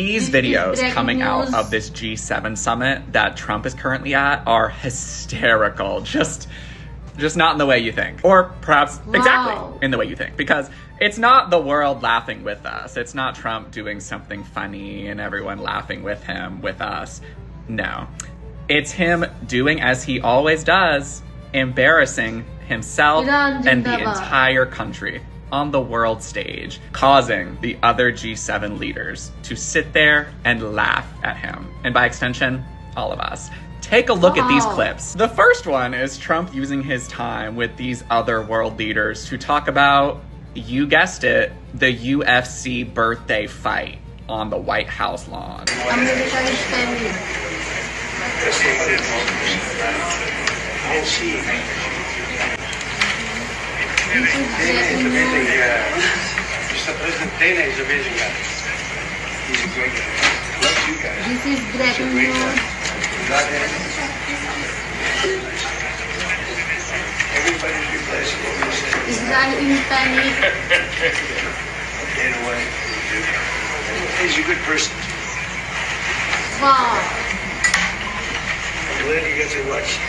These videos coming out of this G7 summit that Trump is currently at are hysterical. Just not in the way you think. Or perhaps exactly in the way you think. Because it's not the world laughing with us. It's not Trump doing something funny and everyone laughing with him, with us. No. It's him doing as he always does, embarrassing himself and the entire country on the world stage, causing the other G7 leaders to sit there and laugh at him. And by extension, all of us. Take a look at these clips. The first one is Trump using his time with these other world leaders to talk about, you guessed it, the UFC birthday fight on the White House lawn. Mr. President Dana is amazing guy. He's a great guy. Loves you guys. This is breaking news. Everybody's replacing what we said. Israel in panic. In a way. He's a good person. Wow. I'm glad you got to watch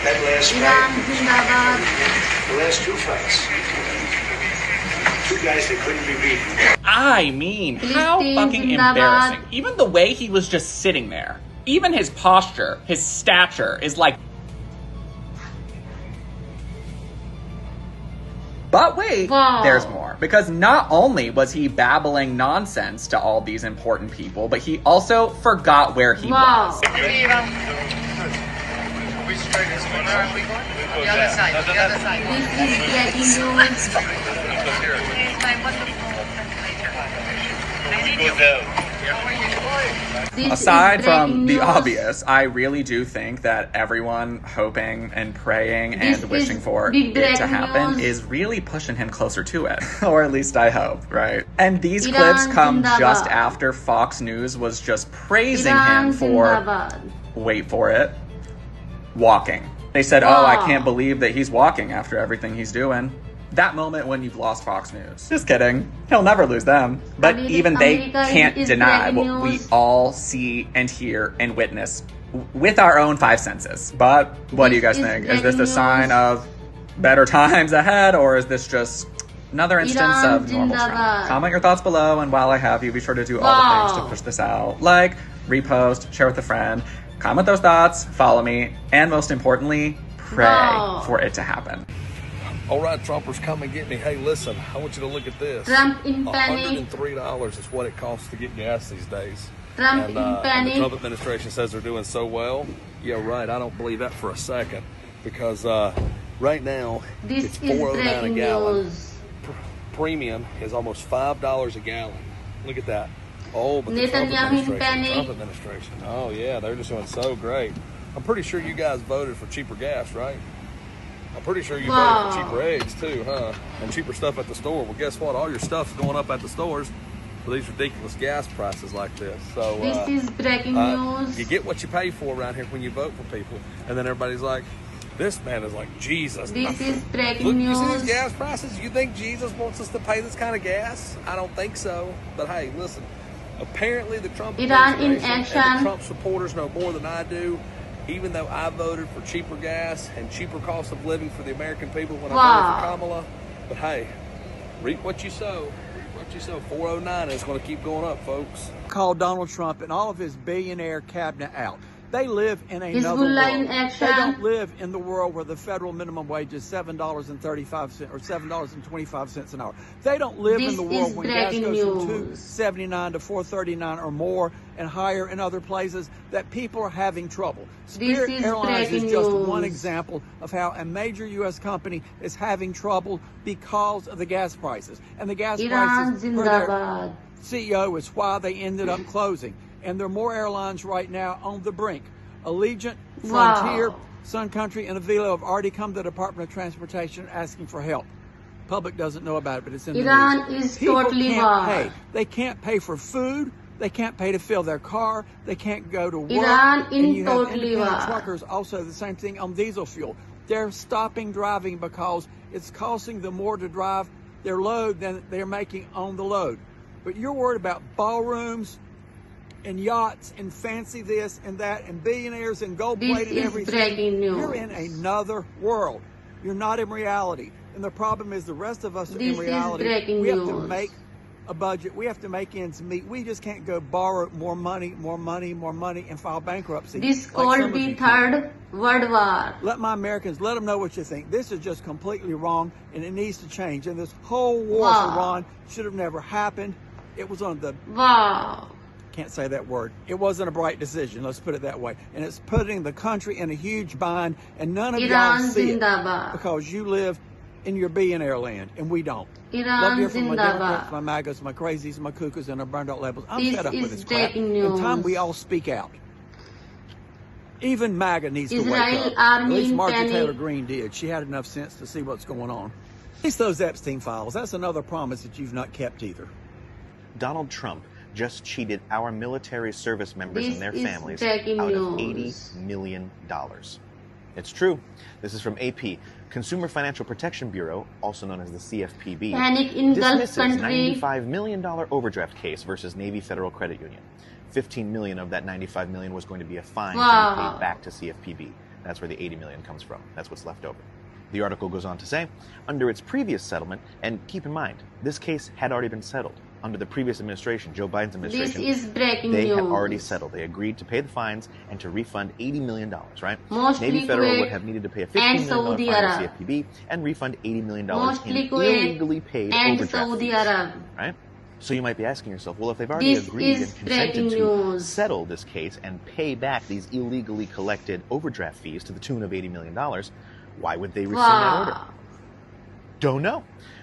that last Iran fight. Zindabad. The last two fights. Two guys that couldn't be beaten. I mean, how fucking embarrassing. Even the way he was just sitting there, even his posture, his stature is like... But wait, there's more. Because not only was he babbling nonsense to all these important people, but he also forgot where he was. This is breaking news. Aside from the obvious, I really do think that everyone hoping and praying and wishing for it to happen is really pushing him closer to it. Or at least I hope, right? And these clips come just after Fox News was just praising him for, wait for it, walking. They said, oh, I can't believe that he's walking after everything he's doing. That moment when you've lost Fox News. Just kidding. He'll never lose them. But even they can't deny what we all see and hear and witness with our own five senses. But what do you guys think? Is this a sign of better times ahead, or is this just another instance of normal Trump? Comment your thoughts below, and while I have you, be sure to do all the things to push this out. Like, repost, share with a friend, comment those thoughts, follow me, and most importantly, pray for it to happen. All right, Trumpers, come and get me. Hey, listen, I want you to look at this. Trump in panic. $103 is what it costs to get gas these days. Trump in panic. And the Trump administration says they're doing so well. Yeah, right. I don't believe that for a second, because right now it's $4.09 a gallon. Premium is almost $5 a gallon. Look at that. Oh, but the Trump administration. Oh yeah, they're just doing so great. I'm pretty sure you guys voted for cheaper gas, right? I'm pretty sure you voted for cheaper eggs too, huh? And cheaper stuff at the store. Well, guess what? All your stuff's going up at the stores for these ridiculous gas prices like this. So this is breaking news. You get what you pay for around here when you vote for people, and then everybody's like, "This man is like Jesus." This is breaking news. You see these gas prices? You think Jesus wants us to pay this kind of gas? I don't think so. But hey, listen. Apparently, the Trump administration and the Trump supporters know more than I do. Even though I voted for cheaper gas and cheaper cost of living for the American people when I voted for Kamala. But hey, reap what you sow. Reap what you sow. 409 is going to keep going up, folks. Call Donald Trump and all of his billionaire cabinet out. They live in another world. They don't live in the world where the federal minimum wage is $7.35 or $7.25 an hour. They don't live in the world when gas goes from $2.79 to $4.39 or more and higher in other places, that people are having trouble. Spirit Airlines is just one example of how a major U.S. company is having trouble because of the gas prices. And the gas prices for their CEO is why they ended up closing. And there are more airlines right now on the brink. Allegiant, Frontier, Sun Country, and Avila have already come to the Department of Transportation asking for help. Public doesn't know about it, but it's in the news. Iran is totally can't pay. They can't pay for food. They can't pay to fill their car. They can't go to work. Iran and you have independent truckers also the same thing on diesel fuel. They're stopping driving because it's costing them more to drive their load than they're making on the load. But you're worried about ballrooms and yachts and fancy this and that and billionaires and gold-plated everything. Breaking news. You're in another world. You're not in reality. And the problem is the rest of us are in reality. We have to make a budget. We have to make ends meet. We just can't go borrow more money, and file bankruptcy. This called the Third World War. Let my Americans, let them know what you think. This is just completely wrong, and it needs to change. And this whole war for Iran should have never happened. It was on the... Wow. Can't say that word. It wasn't a bright decision, let's put it that way. And it's putting the country in a huge bind, and none of y'all see it because you live in your billionaire land, and we don't. Love you from my Democrats, my MAGAs, my crazies, my cuckoos, and our burned out labels. I'm fed up with this crap. It's time we all speak out. Even MAGA needs to wake up. At least Marjorie Taylor Greene did. She had enough sense to see what's going on. At least those Epstein files. That's another promise that you've not kept either. Donald Trump just cheated our military service members and their families out of $80 million. It's true. This is from AP. Consumer Financial Protection Bureau, also known as the CFPB, Panic in dismisses Gulf country. $95 million overdraft case versus Navy Federal Credit Union. $15 million of that $95 million was going to be a fine to be paid back to CFPB. That's where the $80 million comes from. That's what's left over. The article goes on to say, under its previous settlement, and keep in mind, this case had already been settled. Under the previous administration, Joe Biden's administration, This is breaking they news. had already settled. They agreed to pay the fines and to refund $80 million, right? Mostly Navy Federal Kuwait would have needed to pay a and $15 Saudi million fine Arab. to CFPB and refund $80 million Mostly in Kuwait illegally paid and overdraft Saudi fees, Arab. right? So you might be asking yourself, well, if they've already This agreed is and consented breaking to news. settle this case and pay back these illegally collected overdraft fees to the tune of $80 million, why would they rescind that order? Don't know.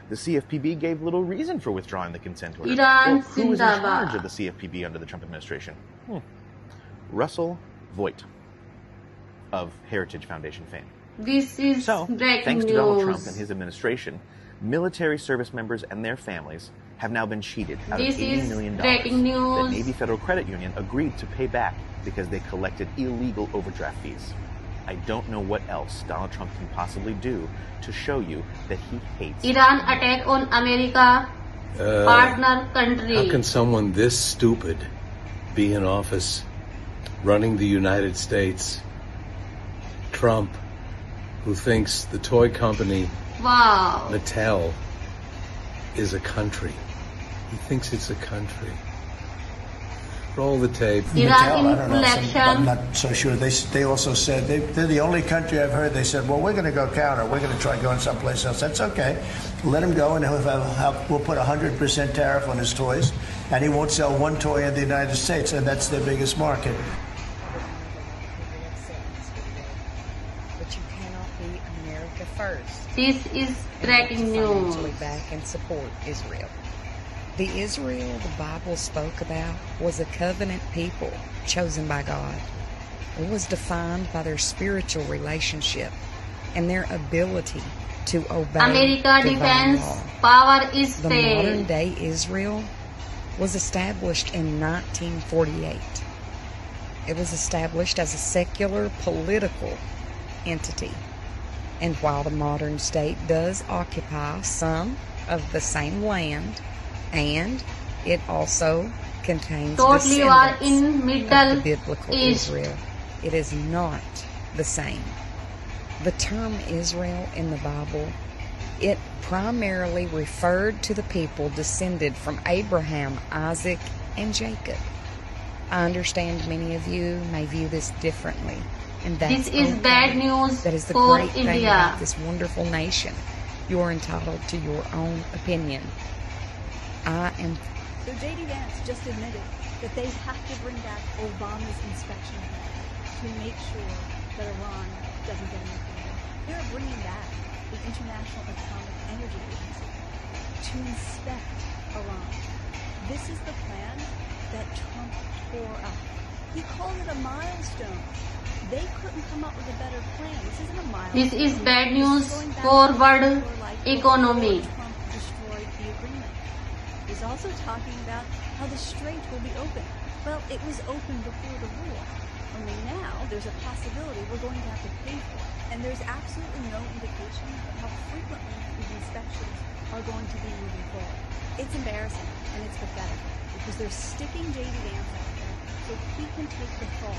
The CFPB gave little reason for withdrawing the consent order. Iran Who is in Zindabad. charge of the CFPB under the Trump administration? Russell Voigt of Heritage Foundation fame. This is So, breaking thanks to news. Donald Trump and his administration, military service members and their families have now been cheated out This of $80 is million breaking that news. Navy Federal Credit Union agreed to pay back because they collected illegal overdraft fees. I don't know what else Donald Trump can possibly do to show you that he hates Iran attack on America, partner country. How can someone this stupid be in office running the United States? Trump, who thinks the toy company Wow. Mattel is a country. He thinks it's a country. Roll the tape. Iran I don't know. inflection. I'm not so sure. They also said they're the only country I've heard. They said, well, we're going to go counter. We're going to try going someplace else. That's okay. Let him go, and we'll put 100% tariff on his toys, and he won't sell one toy in the United States, and that's their biggest market. But you cannot be America first. This is breaking news. Financially back and support Israel. The Israel the Bible spoke about was a covenant people chosen by God. It was defined by their spiritual relationship and their ability to obey America divine defense law. power is The failed. modern day Israel was established in 1948. It was established as a secular political entity. And while the modern state does occupy some of the same land, and it also contains Totally you are descendants in Middle of the biblical East. Israel, it is not the same. The term Israel in the Bible, it primarily referred to the people descended from Abraham, Isaac, and Jacob. I understand many of you may view this differently, and that's This is okay. bad news That is the for great thing India. about this wonderful nation. You are entitled to your own opinion. I am. So J.D. Vance just admitted that they have to bring back Obama's inspection to make sure that Iran doesn't get nuclear. They're bringing back the International Atomic Energy Agency to inspect Iran. This is the plan that Trump tore up. He called it a milestone. They couldn't come up with a better plan. This isn't a milestone. This is bad news This is going back for to world before, like, economy. before Trump destroyed the agreement. He's also talking about how the strait will be open. Well, it was open before the war. Only now there's a possibility we're going to have to pay for it. And there's absolutely no indication of how frequently these inspections are going to be moving forward. It's embarrassing and it's pathetic because they're sticking J.D. Vance out there so he can take the fall.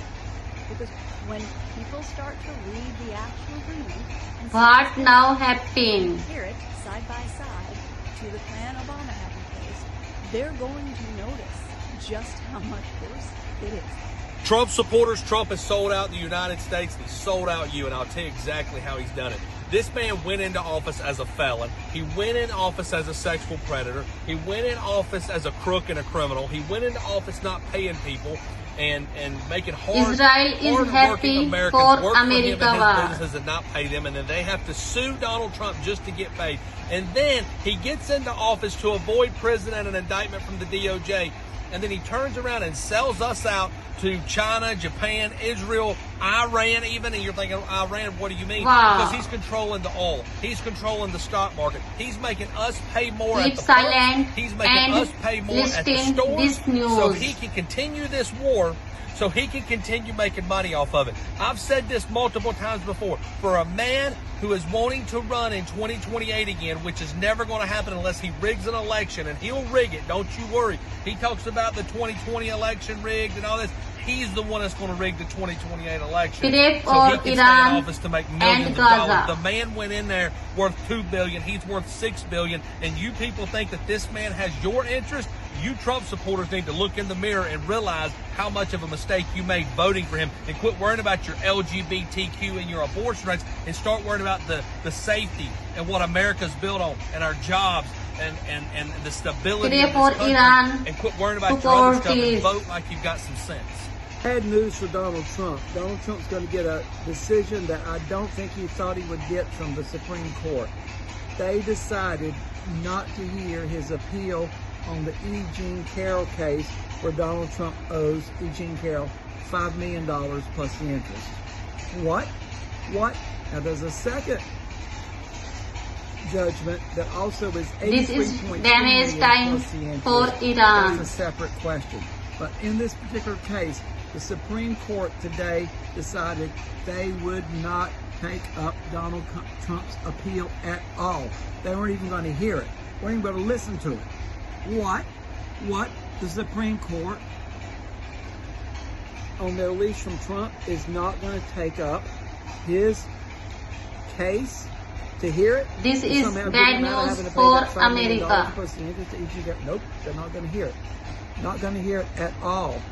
Because when people start to read the actual agreement and what now happened? Hear it side by side to the plan Obama had in place, they're going to notice just how much worse it is. Trump supporters, Trump has sold out the United States. He sold out you, and I'll tell you exactly how he's done it. This man went into office as a felon. He went in office as a sexual predator. He went in office as a crook and a criminal. He went into office not paying people and making hard-working Americans work for him and his businesses and not pay them. And then they have to sue Donald Trump just to get paid. And then he gets into office to avoid prison and an indictment from the DOJ. And then he turns around and sells us out to China, Japan, Israel, Iran even. And you're thinking, Iran, what do you mean? Wow. Because he's controlling the oil. He's controlling the stock market. He's making us pay more at the pump. He's making us pay more at the stores. So he can continue this war. So he can continue making money off of it. I've said this multiple times before. For a man who is wanting to run in 2028 again, which is never going to happen unless he rigs an election, and he'll rig it, don't you worry. He talks about the 2020 election rigged and all this. He's the one that's going to rig the 2028 election. So he can stay in office to make millions of dollars. The man went in there worth $2 billion. He's worth $6 billion. And you people think that this man has your interest? You Trump supporters need to look in the mirror and realize how much of a mistake you made voting for him, and quit worrying about your LGBTQ and your abortion rights and start worrying about the safety and what America's built on and our jobs and the stability of this country, and quit worrying about your other stuff and vote like you've got some sense. Bad news for Donald Trump. Donald Trump's going to get a decision that I don't think he thought he would get from the Supreme Court. They decided not to hear his appeal on the E. Jean Carroll case where Donald Trump owes E. Jean Carroll $5 million plus the interest. What? Now there's a second judgment that also is $83.3 million plus the interest. For Iran. That's a separate question. But in this particular case, the Supreme Court today decided they would not take up Donald Trump's appeal at all. They weren't even going to hear it. They weren't even going to listen to it. What? The Supreme Court, on their leash from Trump, is not going to take up his case to hear it? This is bad news for America. Nope, they're not going to hear it. Not going to hear it at all.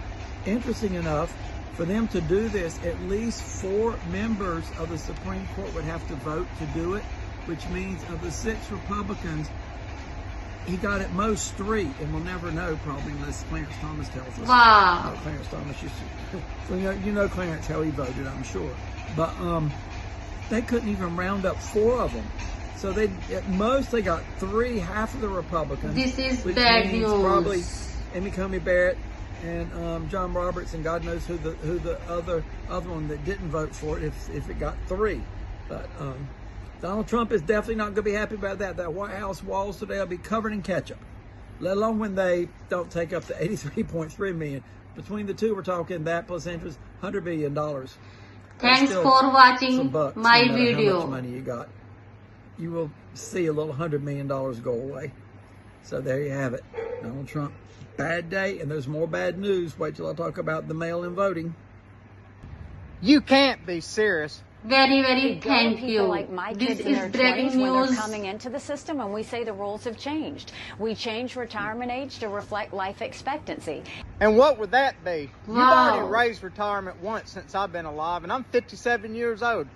Interesting enough, for them to do this, at least 4 members of the Supreme Court would have to vote to do it, which means of the 6 Republicans, he got at most 3, and we'll never know probably unless Clarence Thomas tells us. Wow. Clarence Thomas used to, you know Clarence, how he voted, I'm sure. But they couldn't even round up 4 of them. So at most they got 3, half of the Republicans. This is bad news. Probably Amy Coney Barrett and John Roberts, and God knows who the other one that didn't vote for it if it got 3. But Donald Trump is definitely not going to be happy about that. That White House walls today will be covered in ketchup, let alone when they don't take up the $83.3 million. Between the two, we're talking that plus interest, $100 billion. Thanks for watching my video. How much money you got, you will see a little $100 million go away. So there you have it. Donald Trump, bad day, and there's more bad news. Wait till I talk about the mail-in voting. You can't be serious. Very thank you. Like my kids in their 20s when they're coming into the system, and we say the rules have changed. We changed retirement age to reflect life expectancy. And what would that be? Wow. You've already raised retirement once since I've been alive, and I'm 57 years old.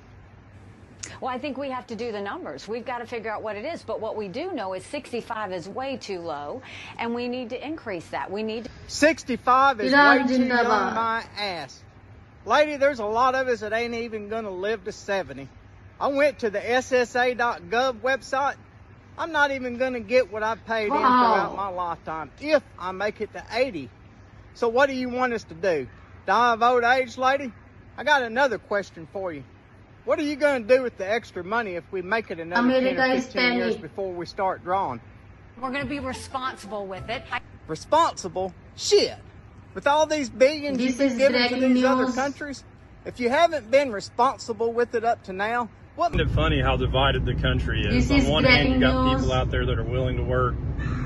Well, I think we have to do the numbers. We've got to figure out what it is. But what we do know is 65 is way too low, and we need to increase that. 65 is way too young, my ass. Lady, there's a lot of us that ain't even going to live to 70. I went to the SSA.gov website. I'm not even going to get what I've paid in throughout my lifetime if I make it to 80. So what do you want us to do? Die of old age, lady? I got another question for you. What are you going to do with the extra money if we make it another 10 or 15 years before we start drawing? We're going to be responsible with it. Responsible? Shit. With all these billions you've been giving to these other countries, if you haven't been responsible with it up to now, what? Isn't it funny how divided the country is? On one hand, you got people out there that are willing to work,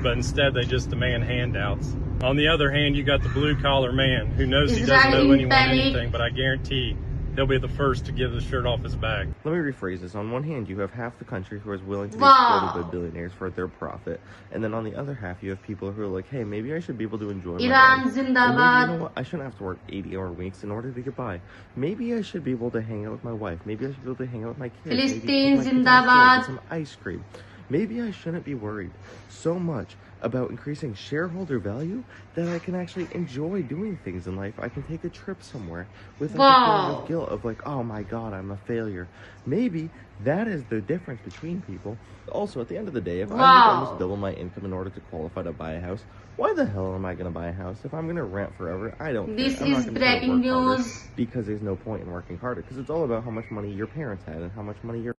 but instead they just demand handouts. On the other hand, you got the blue-collar man who knows he doesn't owe anyone anything, but I guarantee he'll be the first to give the shirt off his back. Let me rephrase this. On one hand, you have half the country who is willing to be exploited by billionaires for their profit. And then on the other half, you have people who are like, hey, maybe I should be able to enjoy my life. Maybe, you know what? I shouldn't have to work 80-hour weeks in order to get by. Maybe I should be able to hang out with my wife. Maybe I should be able to hang out with my kids. Maybe some ice cream. Maybe I shouldn't be worried so much about increasing shareholder value that I can actually enjoy doing things in life. I can take a trip somewhere without the feeling of guilt of like, oh my god, I'm a failure. Maybe that is the difference between people. Also, at the end of the day, if I need to almost double my income in order to qualify to buy a house, why the hell am I going to buy a house? If I'm going to rent forever, I don't care. This I'm not is gonna breaking work harder news. because there's no point in working harder, because it's all about how much money your parents had and how much money your